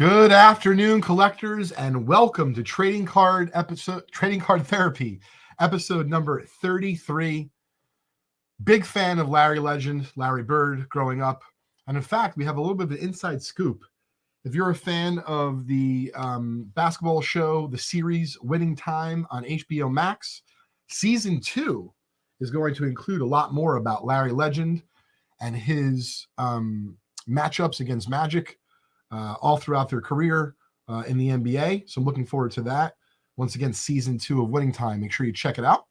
Good afternoon, collectors, and welcome to Trading Card Therapy, episode number 33. Big fan of Larry Legend, Larry Bird, growing up. And in fact, we have a little bit of an inside scoop. If you're a fan of the basketball show, the series Winning Time on HBO Max, season 2 is going to include a lot more about Larry Legend and his matchups against Magic all throughout their career in the NBA. So I'm looking forward to that. Once again, season 2 of Winning Time. Make sure you check it out.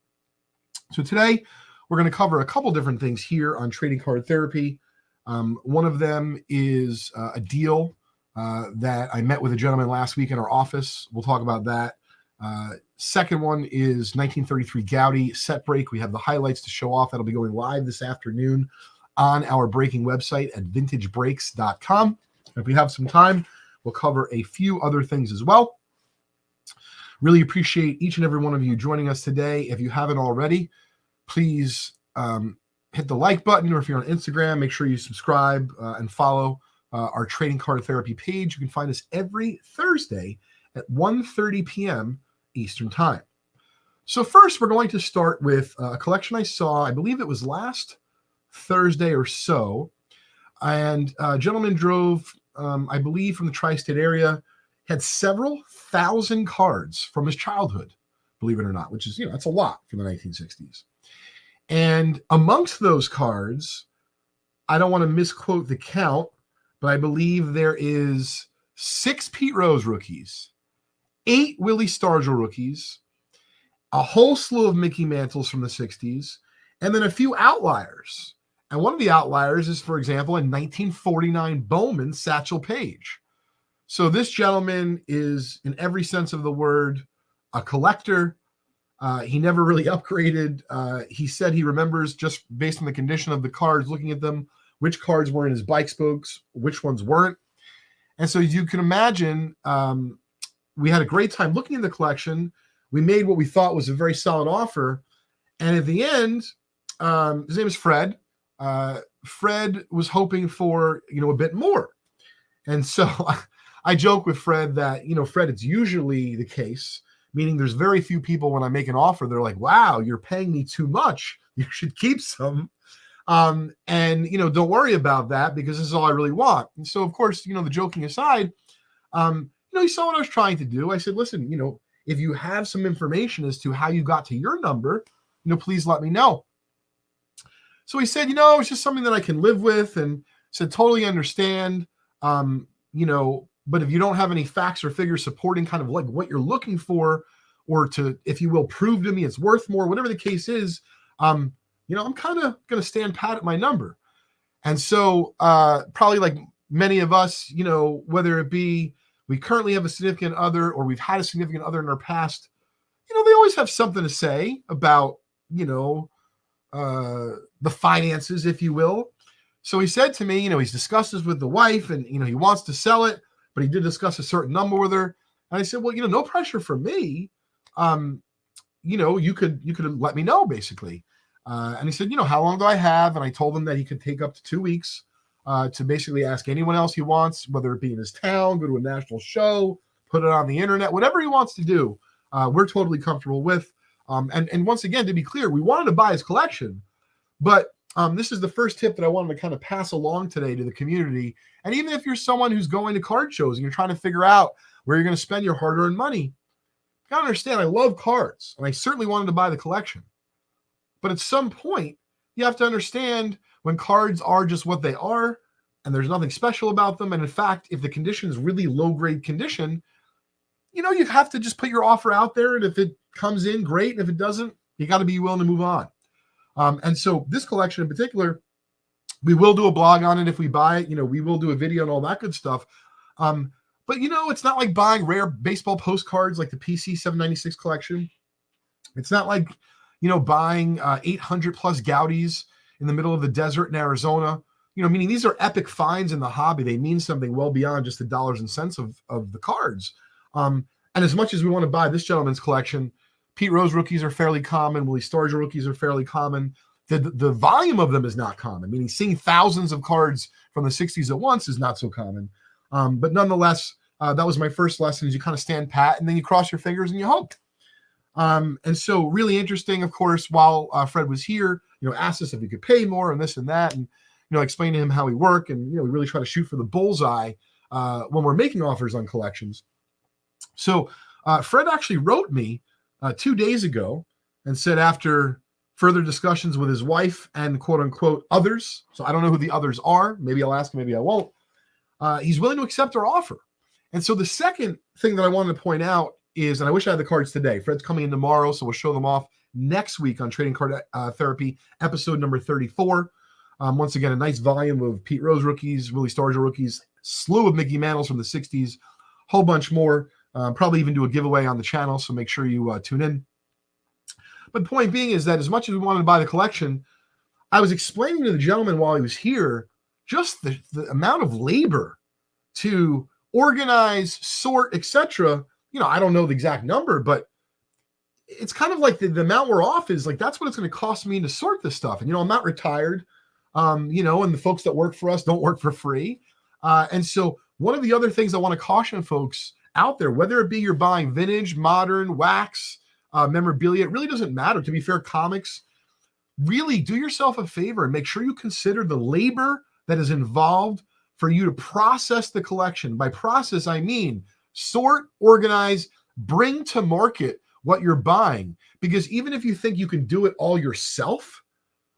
So today, we're going to cover a couple different things here on Trading Card Therapy. One of them is a deal that I met with a gentleman last week in our office. We'll talk about that. Second one is 1933 Goudey set break. We have the highlights to show off. That'll be going live this afternoon on our breaking website at vintagebreaks.com. If we have some time, we'll cover a few other things as well. Really appreciate each and every one of you joining us today. If you haven't already, please hit the like button, or if you're on Instagram, make sure you subscribe and follow our Trading Card Therapy page. You can find us every Thursday at 1:30 p.m. Eastern Time. So first, we're going to start with a collection I saw, I believe it was last Thursday or so. And a gentleman drove, I believe, from the tri-state area, had several thousand cards from his childhood, believe it or not, which is, that's a lot from the 1960s. And amongst those cards, I don't want to misquote the count, but I believe there is 6 Pete Rose rookies, 8 Willie Stargell rookies, a whole slew of Mickey Mantles from the 60s, and then a few outliers. And one of the outliers is, for example, a 1949 Bowman Satchel Paige. So this gentleman is, in every sense of the word, a collector. He never really upgraded. He said he remembers, just based on the condition of the cards, looking at them, which cards were in his bike spokes, which ones weren't. And so you can imagine, we had a great time looking at the collection. We made what we thought was a very solid offer. And at the end, his name is Fred. Fred was hoping for, a bit more. And so I joke with Fred that, Fred, it's usually the case, meaning there's very few people when I make an offer, they're like, wow, you're paying me too much. You should keep some. And, don't worry about that because this is all I really want. And so, of course, the joking aside, he saw what I was trying to do. I said, listen, if you have some information as to how you got to your number, please let me know. So he said, it's just something that I can live with, and said, totally understand, but if you don't have any facts or figures supporting kind of like what you're looking for, or to, if you will, prove to me it's worth more, whatever the case is, I'm kind of going to stand pat at my number. And so probably like many of us, whether it be we currently have a significant other or we've had a significant other in our past, they always have something to say about, the finances, if you will. So he said to me, he's discussed this with the wife, and he wants to sell it, but he did discuss a certain number with her. And I said, well, no pressure from me. You could let me know, basically. And he said, how long do I have? And I told him that he could take up to 2 weeks to basically ask anyone else he wants, whether it be in his town, go to a national show, put it on the internet, whatever he wants to do. We're totally comfortable with. And once again, to be clear, we wanted to buy his collection, but this is the first tip that I wanted to kind of pass along today to the community. And even if you're someone who's going to card shows and you're trying to figure out where you're going to spend your hard-earned money, you got to understand, I love cards, and I certainly wanted to buy the collection. But at some point, you have to understand when cards are just what they are, and there's nothing special about them. And in fact, if the condition is really low-grade condition, you have to just put your offer out there, and if it comes in, great. And if it doesn't, you got to be willing to move on. And so this collection in particular, we will do a blog on it if we buy it. We will do a video and all that good stuff. But, it's not like buying rare baseball postcards like the PC 796 collection. It's not like, buying 800 plus Goudeys in the middle of the desert in Arizona. Meaning these are epic finds in the hobby. They mean something well beyond just the dollars and cents of the cards. And as much as we want to buy this gentleman's collection, Pete Rose rookies are fairly common. Willie Stargell rookies are fairly common. The volume of them is not common, meaning seeing thousands of cards from the 60s at once is not so common. But nonetheless, That was my first lesson, is you kind of stand pat and then you cross your fingers and you hope. And so really interesting, of course, while Fred was here, asked us if we could pay more and this and that. And, explain to him how we work. And, we really try to shoot for the bullseye when we're making offers on collections. So Fred actually wrote me 2 days ago and said, after further discussions with his wife and quote unquote others, so I don't know who the others are, maybe I'll ask him, maybe I won't, he's willing to accept our offer. And so the second thing that I wanted to point out is, and I wish I had the cards today, Fred's coming in tomorrow, so we'll show them off next week on Trading Card Therapy, episode number 34. Once again, a nice volume of Pete Rose rookies, Willie Stargell rookies, slew of Mickey Mantles from the 60s, whole bunch more. Probably even do a giveaway on the channel, so make sure you tune in. But the point being is that as much as we wanted to buy the collection, I was explaining to the gentleman while he was here just the amount of labor to organize, sort, etc. I don't know the exact number, but it's kind of like the amount we're off is like, that's what it's going to cost me to sort this stuff. And, I'm not retired, and the folks that work for us don't work for free. And so one of the other things I want to caution folks out there, whether it be you're buying vintage, modern, wax, memorabilia, it really doesn't matter. To be fair, comics, really do yourself a favor and make sure you consider the labor that is involved for you to process the collection. By process, I mean sort, organize, bring to market what you're buying. Because even if you think you can do it all yourself,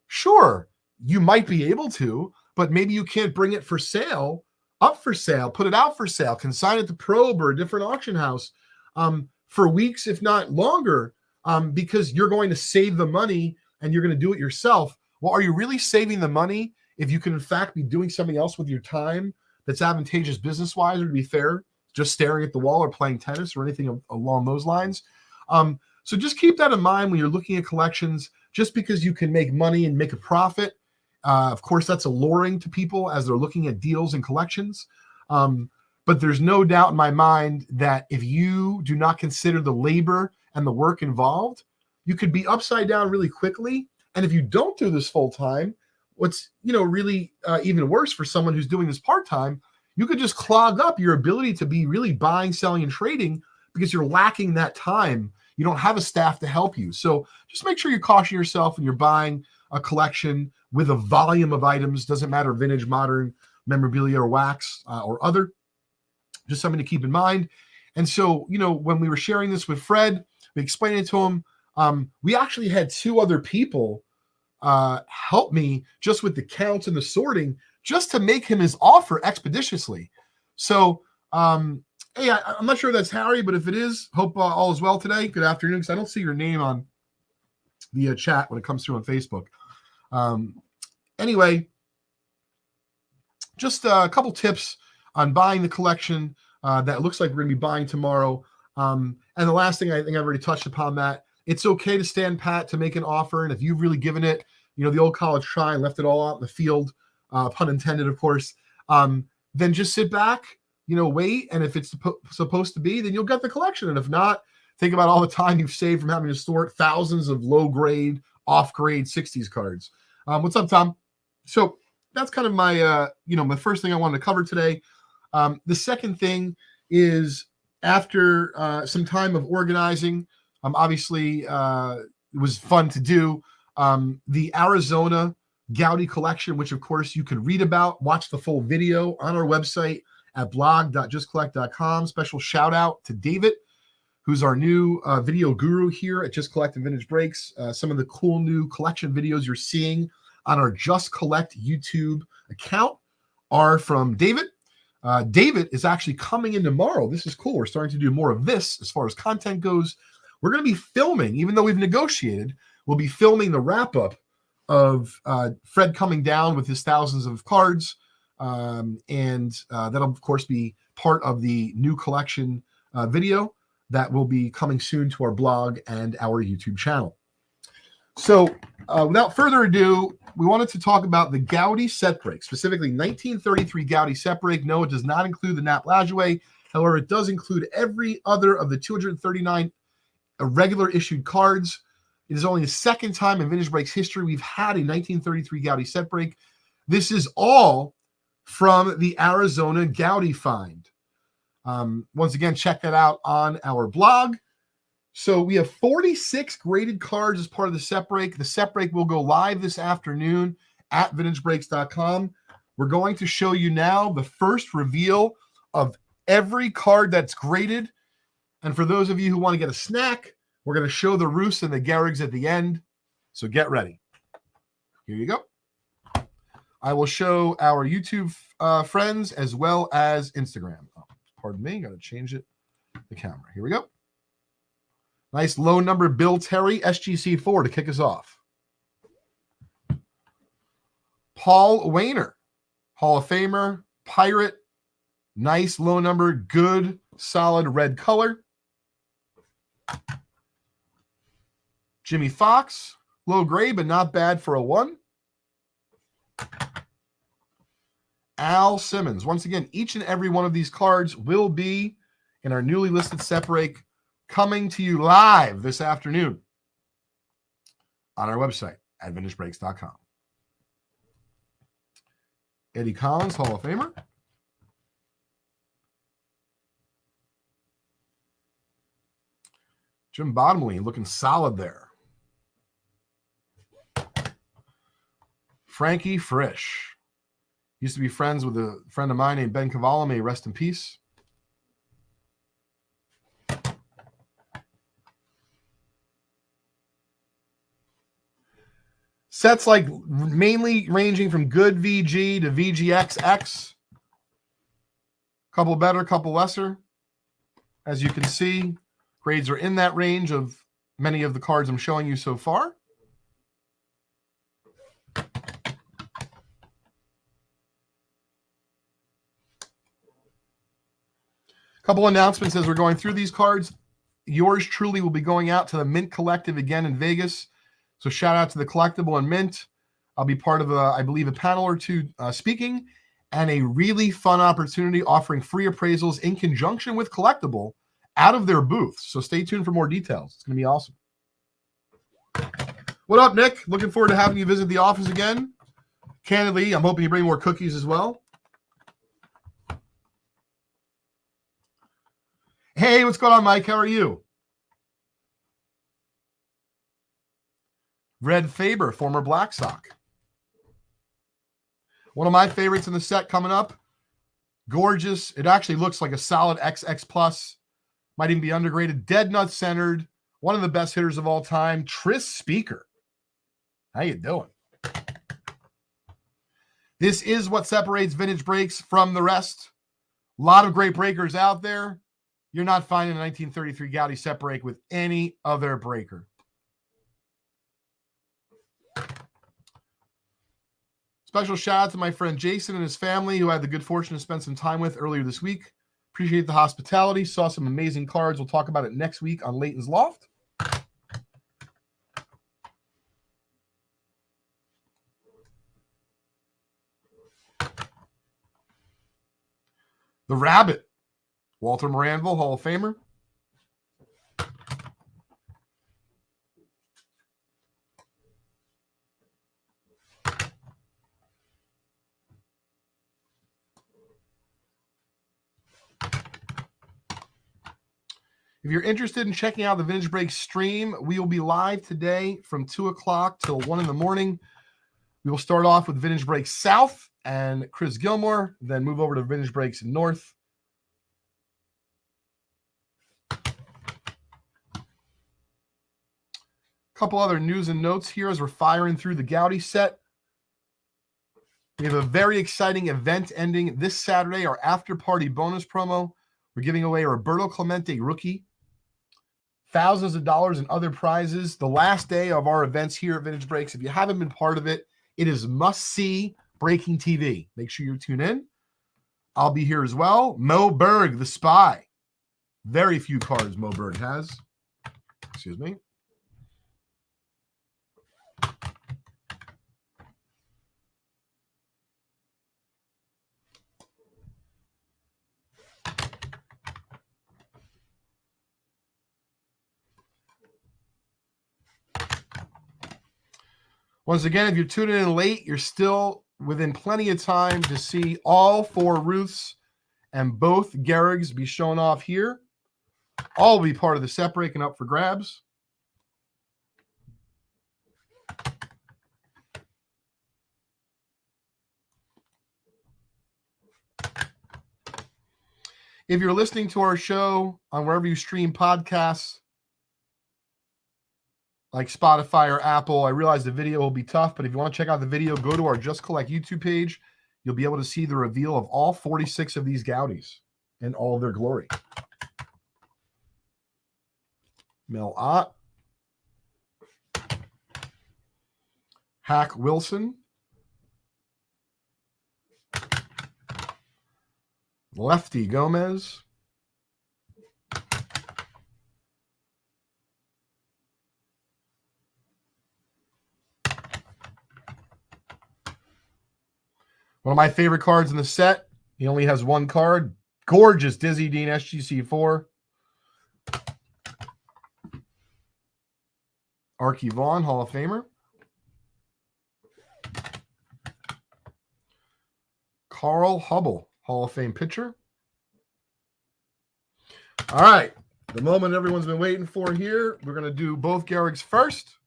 sure, you might be able to, but maybe you can't bring it for sale, up for sale, put it out for sale, consign it to Probe or a different auction house for weeks, if not longer, because you're going to save the money and you're going to do it yourself. Well, are you really saving the money if you can, in fact, be doing something else with your time that's advantageous business-wise, or to be fair, just staring at the wall or playing tennis or anything along those lines? So just keep that in mind when you're looking at collections. Just because you can make money and make a profit, of course, that's alluring to people as they're looking at deals and collections. But there's no doubt in my mind that if you do not consider the labor and the work involved, you could be upside down really quickly. And if you don't do this full time, what's really even worse for someone who's doing this part time, you could just clog up your ability to be really buying, selling, and trading because you're lacking that time. You don't have a staff to help you. So just make sure you caution yourself when you're buying a collection with a volume of items. Doesn't matter, vintage, modern, memorabilia, or wax, or other. Just something to keep in mind. And so, when we were sharing this with Fred, we explained it to him. We actually had 2 other people help me just with the counts and the sorting, just to make him his offer expeditiously. So, hey, I'm not sure if that's Harry, but if it is, hope all is well today. Good afternoon, because I don't see your name on the chat when it comes through on Facebook. Anyway, just a couple tips on buying the collection that looks like we're going to be buying tomorrow. And the last thing, I think I've already touched upon that. It's okay to stand pat, to make an offer. And if you've really given it, the old college try and left it all out in the field, pun intended, of course, then just sit back, wait. And if it's supposed to be, then you'll get the collection. And if not, think about all the time you've saved from having to sort thousands of low grade, off grade 60s cards. What's up, Tom? So that's kind of my, my first thing I wanted to cover today. The second thing is, after some time of organizing, obviously it was fun to do, the Arizona Goudey collection, which of course you can read about, watch the full video on our website at blog.justcollect.com. Special shout out to David, who's our new video guru here at Just Collect and Vintage Breaks. Some of the cool new collection videos you're seeing on our Just Collect YouTube account are from David. David is actually coming in tomorrow. This is cool. We're starting to do more of this as far as content goes. We're going to be filming, even though we've negotiated, we'll be filming the wrap-up of Fred coming down with his thousands of cards. And that'll, of course, be part of the new collection video that will be coming soon to our blog and our YouTube channel. So without further ado, we wanted to talk about the Goudey set break, specifically 1933 Goudey set break. No, it does not include the Nap Lajoie. However, it does include every other of the 239 regular issued cards. It is only the second time in Vintage Breaks history we've had a 1933 Goudey set break. This is all from the Arizona Goudey find. Once again, check that out on our blog. So we have 46 graded cards as part of the set break. The set break will go live this afternoon at vintagebreaks.com. We're going to show you now the first reveal of every card that's graded. And for those of you who want to get a snack, we're going to show the Ruths and the Gehrigs at the end. So get ready. Here you go. I will show our YouTube friends as well as Instagram. Oh, pardon me. Got to change it. The camera. Here we go. Nice low number Bill Terry, SGC4 to kick us off. Paul Wainer, Hall of Famer, Pirate. Nice low number, good, solid red color. Jimmy Fox, low grade, but not bad for a 1. Al Simmons. Once again, each and every one of these cards will be in our newly listed set break coming to you live this afternoon on our website at vintagebreaks.com. Eddie Collins, Hall of Famer. Jim Bottomley looking solid there. Frankie Frisch. Used to be friends with a friend of mine named Ben Cavallo. May he rest in peace. Sets like mainly ranging from good VG to VGXX. Couple better, couple lesser. As you can see, grades are in that range of many of the cards I'm showing you so far. Couple announcements as we're going through these cards. Yours truly will be going out to the Mint Collective again in Vegas. So shout out to the Collectible and Mint. I'll be part of, I believe, a panel or two speaking, and a really fun opportunity offering free appraisals in conjunction with Collectible out of their booth. So stay tuned for more details. It's going to be awesome. What up, Nick? Looking forward to having you visit the office again. Candidly, I'm hoping you bring more cookies as well. Hey, what's going on, Mike? How are you? Red Faber, former Black Sox. One of my favorites in the set coming up. Gorgeous. It actually looks like a solid XX plus. Might even be undergraded. Dead nut centered. One of the best hitters of all time. Tris Speaker. How you doing? This is what separates Vintage Breaks from the rest. A lot of great breakers out there. You're not finding a 1933 Goudey set break with any other breaker. Special shout out to my friend Jason and his family, who I had the good fortune to spend some time with earlier this week. Appreciate the hospitality. Saw some amazing cards. We'll talk about it next week on Leighton's Loft. The Rabbit, Walter Moranville, Hall of Famer. If you're interested in checking out the Vintage Break stream, we will be live today from 2 o'clock till 1 in the morning. We will start off with Vintage Breaks South and Chris Gilmore, then move over to Vintage Breaks North. Couple other news and notes here as we're firing through the Goudey set. We have a very exciting event ending this Saturday, our after party bonus promo. We're giving away a Roberto Clemente rookie, thousands of dollars in other prizes. The last day of our events here at Vintage Breaks. If you haven't been part of it, it is must-see breaking TV. Make sure you tune in. I'll be here as well. Mo Berg, the Spy. Very few cards Mo Berg has. Excuse me. Once again, if you're tuning in late, you're still within plenty of time to see all 4 Ruths and both Gehrigs be shown off here. All will be part of the set break and up for grabs. If you're listening to our show on wherever you stream podcasts, like Spotify or Apple, I realize the video will be tough, but if you want to check out the video, go to our Just Collect YouTube page. You'll be able to see the reveal of all 46 of these Goudeys in all of their glory. Mel Ott, Hack Wilson, Lefty Gomez, one of my favorite cards in the set. He only has one card. Gorgeous Dizzy Dean SGC4. Archie Vaughn, Hall of Famer. Carl Hubble, Hall of Fame pitcher. All right. The moment everyone's been waiting for here. We're going to do both Gehrigs first.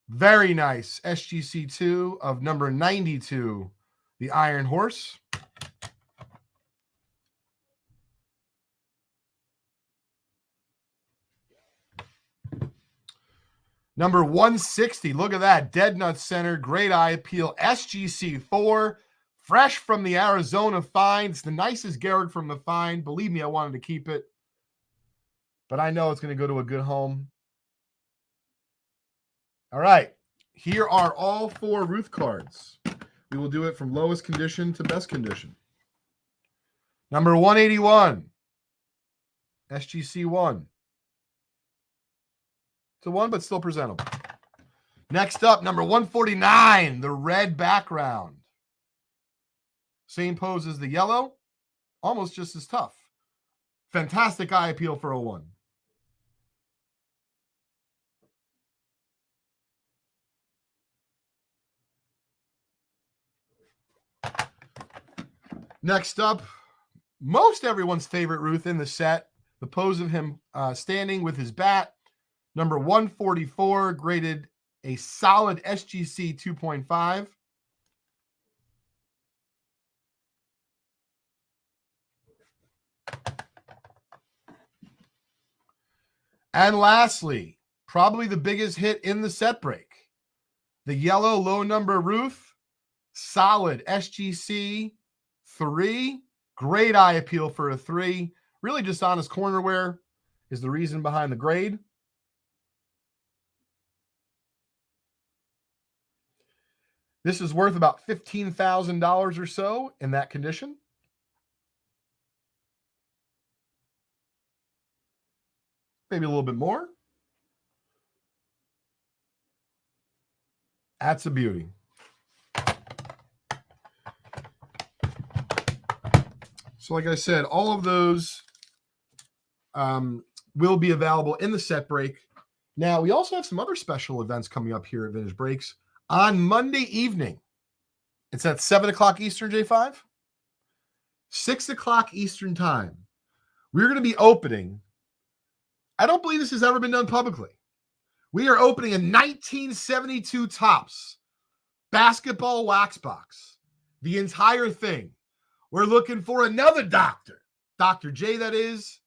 Very nice. SGC2 of number 92, the Iron Horse. Number 160, look at that. Dead Nut Center, great eye appeal. SGC4, fresh from the Arizona find. It's the nicest Gehrig from the find. Believe me, I wanted to keep it. But I know it's going to go to a good home. All right. Here are all 4 Ruth cards. We will do it from lowest condition to best condition. Number 181, SGC1. It's a 1, but still presentable. Next up, number 149, the red background. Same pose as the yellow, almost just as tough. Fantastic eye appeal for a 1. Next up, most everyone's favorite Ruth in the set, the pose of him standing with his bat. Number 144, graded a solid SGC 2.5. And lastly, probably the biggest hit in the set break, the yellow low number Ruth, solid SGC 3, great eye appeal for a 3. Really just honest corner wear is the reason behind the grade. This is worth about $15,000 or so in that condition. Maybe a little bit more. That's a beauty. So like I said, all of those will be available in the set break. Now, we also have some other special events coming up here at Vintage Breaks. On Monday evening, it's at 7 o'clock Eastern, J5. 6 o'clock Eastern time. We're going to be opening, I don't believe this has ever been done publicly. We are opening a 1972 Topps basketball wax box. The entire thing. We're looking for another Dr. Dr. J, that is.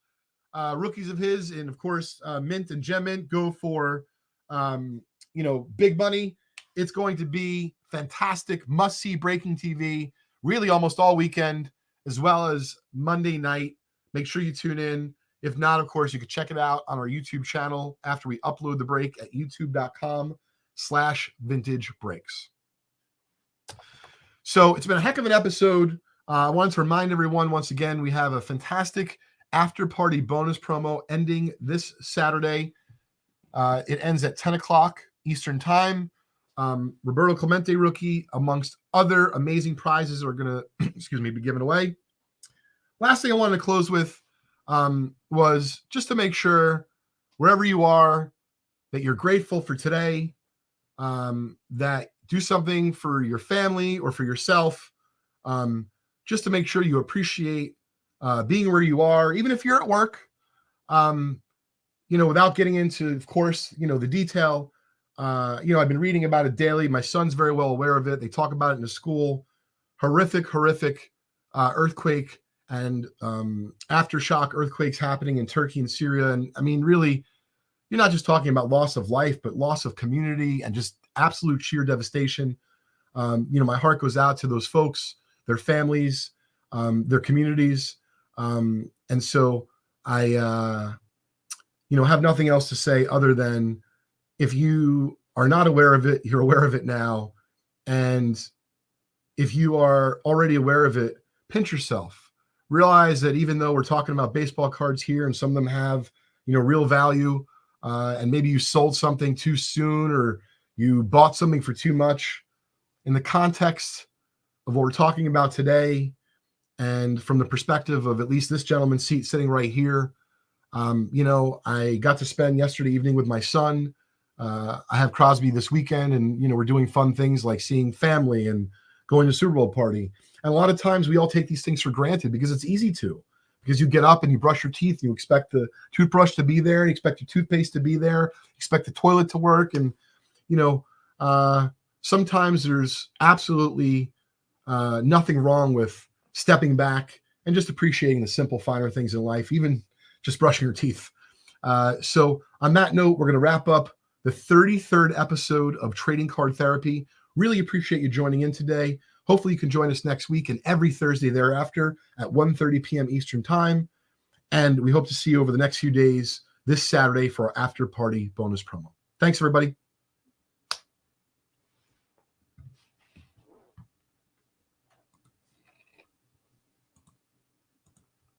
Rookies of his, and of course, Mint and Gem Mint go for, big money. It's going to be fantastic, must-see breaking TV, really almost all weekend, as well as Monday night. Make sure you tune in. If not, of course, you can check it out on our YouTube channel after we upload the break at youtube.com/vintagebreaks. So it's been a heck of an episode. I wanted to remind everyone once again, we have a fantastic after-party bonus promo ending this Saturday. It ends at 10 o'clock Eastern time. Roberto Clemente rookie, amongst other amazing prizes, are going to, be given away. Last thing I wanted to close with was just to make sure wherever you are that you're grateful for today, that do something for your family or for yourself just to make sure you appreciate being where you are, even if you're at work. Without getting into, of course, the detail. I've been reading about it daily. My son's very well aware of it. They talk about it in the school. Horrific earthquake and aftershock earthquakes happening in Turkey and Syria. And I mean, really, you're not just talking about loss of life, but loss of community and just absolute sheer devastation. My heart goes out to those folks, their families, their communities. And so I, have nothing else to say other than, if you are not aware of it, you're aware of it now. And if you are already aware of it, pinch yourself. Realize that even though we're talking about baseball cards here and some of them have, real value, and maybe you sold something too soon or you bought something for too much, in the context of what we're talking about today, and from the perspective of at least this gentleman's seat sitting right here, I got to spend yesterday evening with my son. I have Crosby this weekend, and we're doing fun things like seeing family and going to Super Bowl party. And a lot of times we all take these things for granted because it's easy to, because you get up and you brush your teeth, you expect the toothbrush to be there, and you expect your toothpaste to be there, expect the toilet to work. And, sometimes there's absolutely nothing wrong with stepping back and just appreciating the simple, finer things in life, even just brushing your teeth. So on that note, we're going to wrap up the 33rd episode of Trading Card Therapy. Really appreciate you joining in today. Hopefully you can join us next week and every Thursday thereafter at 1:30 p.m. Eastern Time. And we hope to see you over the next few days this Saturday for our after party bonus promo. Thanks, everybody.